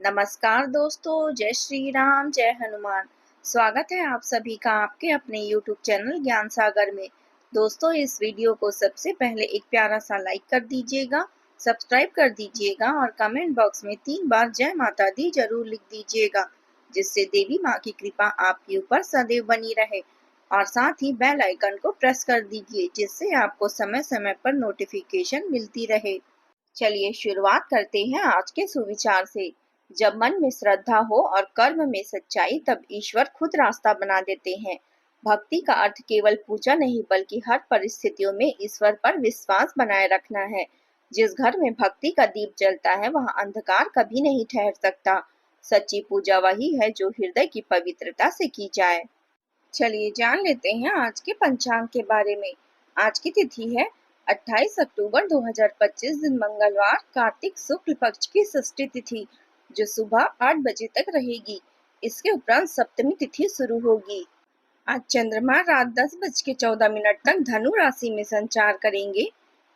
नमस्कार दोस्तों, जय श्री राम, जय हनुमान। स्वागत है आप सभी का आपके अपने YouTube चैनल ज्ञान सागर में। दोस्तों, इस वीडियो को सबसे पहले एक प्यारा सा लाइक कर दीजिएगा, सब्सक्राइब कर दीजिएगा और कमेंट बॉक्स में 3 बार जय माता दी जरूर लिख दीजिएगा, जिससे देवी माँ की कृपा आपके ऊपर सदैव बनी रहे। और साथ ही बेल आइकन को प्रेस कर दीजिए, जिससे आपको समय समय पर नोटिफिकेशन मिलती रहे। चलिए शुरुआत करते हैं आज के सुविचार से। जब मन में श्रद्धा हो और कर्म में सच्चाई, तब ईश्वर खुद रास्ता बना देते हैं। भक्ति का अर्थ केवल पूजा नहीं, बल्कि हर परिस्थितियों में ईश्वर पर विश्वास बनाए रखना है। जिस घर में भक्ति का दीप जलता है, वहाँ अंधकार कभी नहीं ठहर सकता। सच्ची पूजा वही है जो हृदय की पवित्रता से की जाए। चलिए जान लेते हैं आज के पंचांग के बारे में। आज की तिथि है 28 अक्टूबर 2025, दिन मंगलवार, कार्तिक शुक्ल पक्ष की षष्ठी तिथि, जो सुबह 8 बजे तक रहेगी। इसके उपरांत सप्तमी तिथि शुरू होगी। आज चंद्रमा रात 10:14 तक धनु राशि में संचार करेंगे।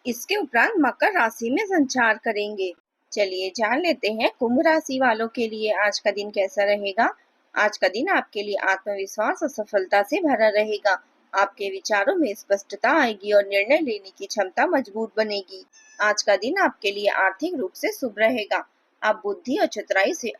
इसके उपरांत मकर राशि में संचार करेंगे। चलिए जान लेते हैं कुंभ राशि वालों के लिए आज का दिन कैसा रहेगा। आज का दिन आपके लिए आत्मविश्वास और सफलता से भरा रहेगा। आपके विचारों में स्पष्टता आएगी और निर्णय लेने की क्षमता मजबूत बनेगी। आज का दिन आपके लिए आर्थिक रूप से शुभ रहेगा। आप बुद्धि और चतुराई से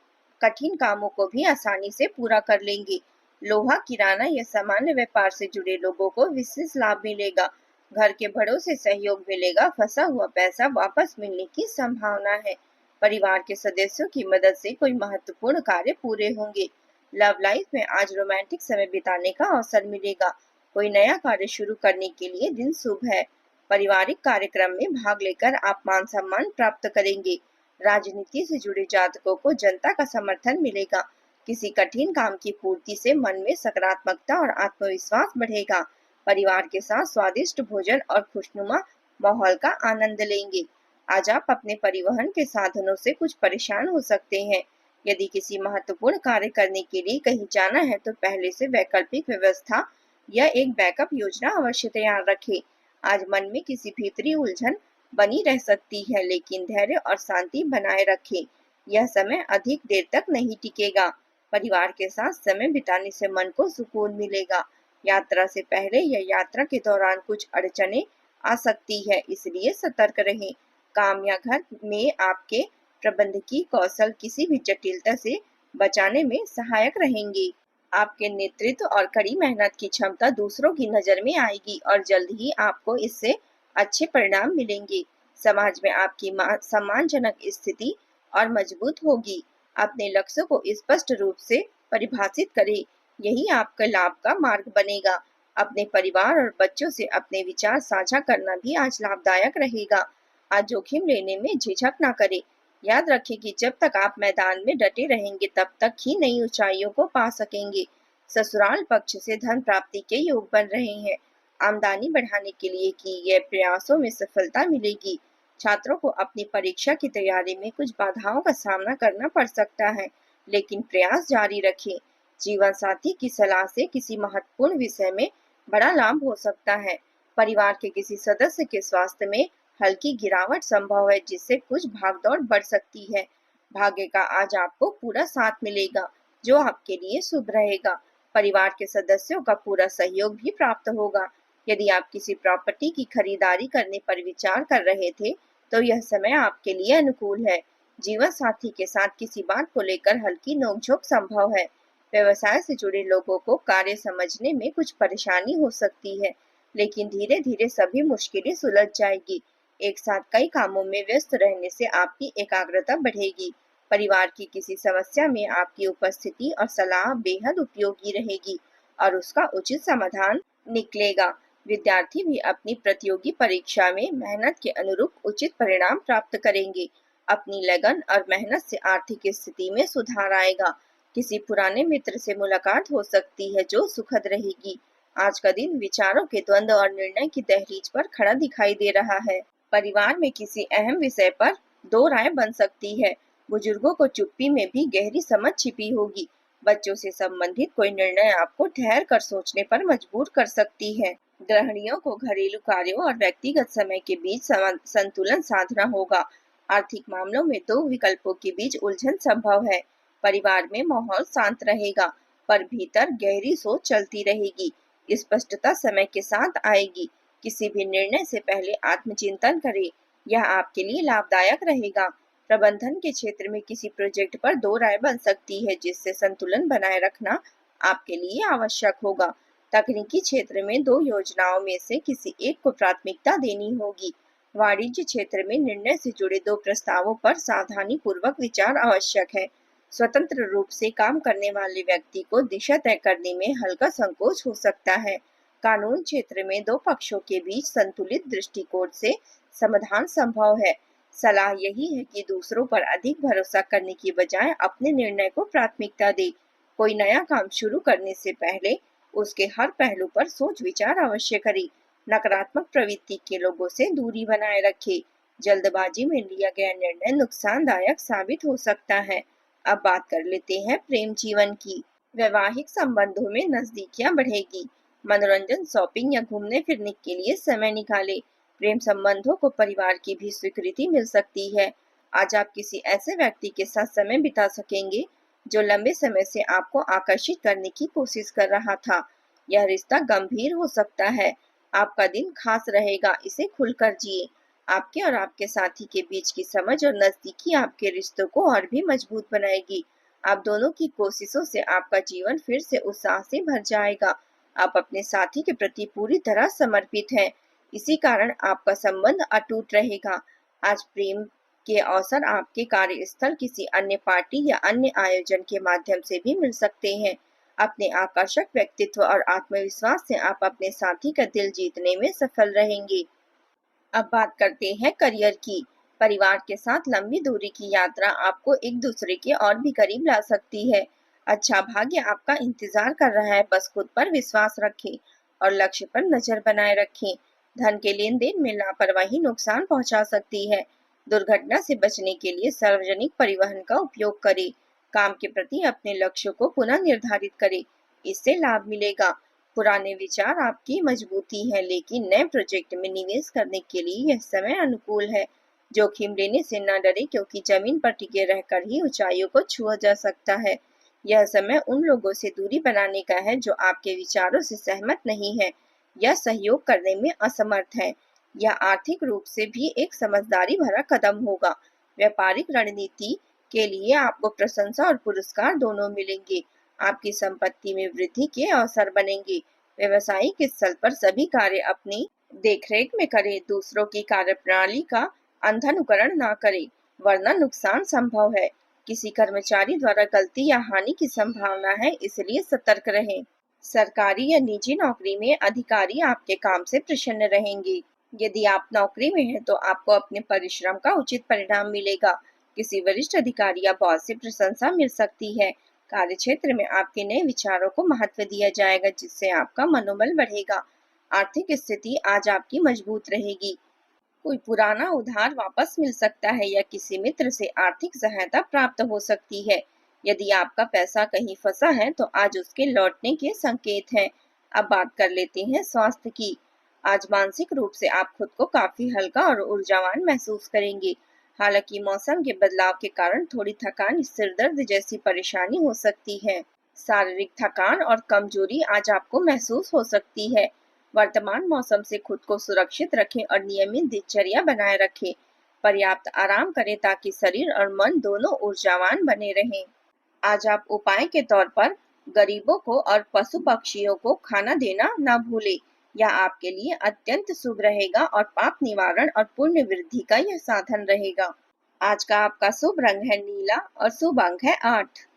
कठिन कामों को भी आसानी से पूरा कर लेंगे। लोहा, किराना या सामान्य व्यापार से जुड़े लोगों को विशेष लाभ मिलेगा। घर के बड़ों से सहयोग मिलेगा। फंसा हुआ पैसा वापस मिलने की संभावना है। परिवार के सदस्यों की मदद से कोई महत्वपूर्ण कार्य पूरे होंगे। लव लाइफ में आज रोमांटिक समय बिताने का अवसर मिलेगा। कोई नया कार्य शुरू करने के लिए दिन शुभ है। पारिवारिक कार्यक्रम में भाग लेकर आप मान सम्मान प्राप्त करेंगे। राजनीति से जुड़े जातकों को जनता का समर्थन मिलेगा। किसी कठिन काम की पूर्ति से मन में सकारात्मकता और आत्मविश्वास बढ़ेगा। परिवार के साथ स्वादिष्ट भोजन और खुशनुमा माहौल का आनंद लेंगे। आज आप अपने परिवहन के साधनों से कुछ परेशान हो सकते हैं। यदि किसी महत्वपूर्ण कार्य करने के लिए कहीं जाना है, तो पहले से वैकल्पिक व्यवस्था या एक बैकअप योजना अवश्य तैयार रखें। आज मन में किसी भीतरी उलझन बनी रह सकती है, लेकिन धैर्य और शांति बनाए रखें। यह समय अधिक देर तक नहीं टिकेगा। परिवार के साथ समय बिताने से मन को सुकून मिलेगा। यात्रा से पहले या यात्रा के दौरान कुछ अड़चनें आ सकती है, इसलिए सतर्क रहें। काम या घर में आपके प्रबंधकीय कौशल किसी भी जटिलता से बचाने में सहायक रहेंगे। आपके नेतृत्व और कड़ी मेहनत की क्षमता दूसरों की नजर में आएगी और जल्द ही आपको इससे अच्छे परिणाम मिलेंगे। समाज में आपकी सम्मानजनक स्थिति और मजबूत होगी। अपने लक्ष्यों को स्पष्ट रूप से परिभाषित करें, यही आपका लाभ का मार्ग बनेगा। अपने परिवार और बच्चों से अपने विचार साझा करना भी आज लाभदायक रहेगा। आज जोखिम लेने में झिझक न करें। याद रखें कि जब तक आप मैदान में डटे रहेंगे, तब तक ही नई ऊंचाइयों को पा सकेंगे। ससुराल पक्ष से धन प्राप्ति के योग बन रहे हैं। आमदनी बढ़ाने के लिए किए गए प्रयासों में सफलता मिलेगी। छात्रों को अपनी परीक्षा की तैयारी में कुछ बाधाओं का सामना करना पड़ सकता है, लेकिन प्रयास जारी रखें। जीवन साथी की सलाह से किसी महत्वपूर्ण विषय में बड़ा लाभ हो सकता है। परिवार के किसी सदस्य के स्वास्थ्य में हल्की गिरावट संभव है, जिससे कुछ भागदौड़ बढ़ सकती है। भाग्य का आज आपको पूरा साथ मिलेगा, जो आपके लिए शुभ रहेगा। परिवार के सदस्यों का पूरा सहयोग भी प्राप्त होगा। यदि आप किसी प्रॉपर्टी की खरीदारी करने पर विचार कर रहे थे, तो यह समय आपके लिए अनुकूल है। जीवन साथी के साथ किसी बात को लेकर हल्की नोकझोंक संभव है। व्यवसाय से जुड़े लोगों को कार्य समझने में कुछ परेशानी हो सकती है, लेकिन धीरे धीरे सभी मुश्किलें सुलझ जाएगी। एक साथ कई कामों में व्यस्त रहने से आपकी एकाग्रता बढ़ेगी। परिवार की किसी समस्या में आपकी उपस्थिति और सलाह बेहद उपयोगी रहेगी और उसका उचित समाधान निकलेगा। विद्यार्थी भी अपनी प्रतियोगी परीक्षा में मेहनत के अनुरूप उचित परिणाम प्राप्त करेंगे। अपनी लगन और मेहनत से आर्थिक स्थिति में सुधार आएगा। किसी पुराने मित्र से मुलाकात हो सकती है, जो सुखद रहेगी। आज का दिन विचारों के द्वंद्व और निर्णय की दहलीज पर खड़ा दिखाई दे रहा है। परिवार में किसी अहम विषय पर दो राय बन सकती है। बुजुर्गों को चुप्पी में भी गहरी समझ छिपी होगी। बच्चों से संबंधित कोई निर्णय आपको ठहर कर सोचने पर मजबूर कर सकती है। गृहिणियों को घरेलू कार्यों और व्यक्तिगत समय के बीच संतुलन साधना होगा। आर्थिक मामलों में दो विकल्पों के बीच उलझन संभव है। परिवार में माहौल शांत रहेगा, पर भीतर गहरी सोच चलती रहेगी। स्पष्टता समय के साथ आएगी। किसी भी निर्णय से पहले आत्मचिंतन करें, यह आपके लिए लाभदायक रहेगा। प्रबंधन के क्षेत्र में किसी प्रोजेक्ट पर दो राय बन सकती है, जिससे संतुलन बनाए रखना आपके लिए आवश्यक होगा। तकनीकी क्षेत्र में दो योजनाओं में से किसी एक को प्राथमिकता देनी होगी। वाणिज्य क्षेत्र में निर्णय से जुड़े दो प्रस्तावों पर सावधानी पूर्वक विचार आवश्यक है। स्वतंत्र रूप से काम करने वाले व्यक्ति को दिशा तय करने में हल्का संकोच हो सकता है। कानून क्षेत्र में दो पक्षों के बीच संतुलित दृष्टिकोण से समाधान संभव है। सलाह यही है कि दूसरों पर अधिक भरोसा करने की बजाय अपने निर्णय को प्राथमिकता दें। कोई नया काम शुरू करने से पहले उसके हर पहलू पर सोच विचार अवश्य करें। नकारात्मक प्रवृत्ति के लोगों से दूरी बनाए रखें। जल्दबाजी में लिया गया निर्णय नुकसानदायक साबित हो सकता है। अब बात कर लेते हैं प्रेम जीवन की। वैवाहिक संबंधों में नजदीकियां बढ़ेगी। मनोरंजन, शॉपिंग या घूमने फिरने के लिए समय निकालें। प्रेम संबंधों को परिवार की भी स्वीकृति मिल सकती है। आज आप किसी ऐसे व्यक्ति के साथ समय बिता सकेंगे जो लंबे समय से आपको आकर्षित करने की कोशिश कर रहा था। यह रिश्ता गंभीर हो सकता है। आपका दिन खास रहेगा, इसे खुलकर जिए। आपके और आपके साथी के बीच की समझ और नजदीकी आपके रिश्तों को और भी मजबूत बनाएगी। आप दोनों की कोशिशों से आपका जीवन फिर से उत्साह से भर जाएगा। आप अपने साथी के प्रति पूरी तरह समर्पित हैं। इसी कारण आपका संबंध अटूट रहेगा। आज प्रेम के अवसर आपके कार्यस्थल, किसी अन्य पार्टी या अन्य आयोजन के माध्यम से भी मिल सकते हैं। अपने आकर्षक व्यक्तित्व और आत्मविश्वास से आप अपने साथी का दिल जीतने में सफल रहेंगे। अब बात करते हैं करियर की। परिवार के साथ लंबी दूरी की यात्रा आपको एक दूसरे के और भी करीब ला सकती है। अच्छा भाग्य आपका इंतजार कर रहा है। बस खुद पर विश्वास रखें और लक्ष्य पर नजर बनाए रखें। धन के लेन देन में लापरवाही नुकसान पहुंचा सकती है। दुर्घटना से बचने के लिए सार्वजनिक परिवहन का उपयोग करें। काम के प्रति अपने लक्ष्यों को पुनः निर्धारित करें, इससे लाभ मिलेगा। पुराने विचार आपकी मजबूती है, लेकिन नए प्रोजेक्ट में निवेश करने के लिए यह समय अनुकूल है। जोखिम लेने से न डरे, क्योंकि जमीन पर टिके रहकर ही ऊंचाइयों को छुआ जा सकता है। यह समय उन लोगों से दूरी बनाने का है जो आपके विचारों से सहमत नहीं है या सहयोग करने में असमर्थ है। यह आर्थिक रूप से भी एक समझदारी भरा कदम होगा। व्यापारिक रणनीति के लिए आपको प्रशंसा और पुरस्कार दोनों मिलेंगे। आपकी संपत्ति में वृद्धि के अवसर बनेंगे। व्यवसायिक स्थल पर सभी कार्य अपनी देखरेख में करें। दूसरों की कार्यप्रणाली का अंधा अनुकरण न करें, वरना नुकसान संभव है। किसी कर्मचारी द्वारा गलती या हानि की संभावना है, इसलिए सतर्क रहें। सरकारी या निजी नौकरी में अधिकारी आपके काम से प्रसन्न रहेंगे। यदि आप नौकरी में हैं, तो आपको अपने परिश्रम का उचित परिणाम मिलेगा। किसी वरिष्ठ अधिकारी या बॉस से प्रशंसा मिल सकती है। कार्य क्षेत्र में आपके नए विचारों को महत्व दिया जाएगा, जिससे आपका मनोबल बढ़ेगा। आर्थिक स्थिति आज आपकी मजबूत रहेगी। कोई पुराना उधार वापस मिल सकता है या किसी मित्र से आर्थिक सहायता प्राप्त हो सकती है। यदि आपका पैसा कहीं फंसा है, तो आज उसके लौटने के संकेत हैं। अब बात कर लेते हैं स्वास्थ्य की। आज मानसिक रूप से आप खुद को काफी हल्का और ऊर्जावान महसूस करेंगे। हालांकि मौसम के बदलाव के कारण थोड़ी थकान, सिर दर्द जैसी परेशानी हो सकती है। शारीरिक थकान और कमजोरी आज आपको महसूस हो सकती है। वर्तमान मौसम से खुद को सुरक्षित रखें और नियमित दिनचर्या बनाए रखें। पर्याप्त आराम करें ताकि शरीर और मन दोनों ऊर्जावान बने रहें। आज आप उपाय के तौर पर गरीबों को और पशु पक्षियों को खाना देना न भूलें। यह आपके लिए अत्यंत शुभ रहेगा और पाप निवारण और पुण्य वृद्धि का यह साधन रहेगा। आज का आपका शुभ रंग है नीला और शुभ अंक है 8।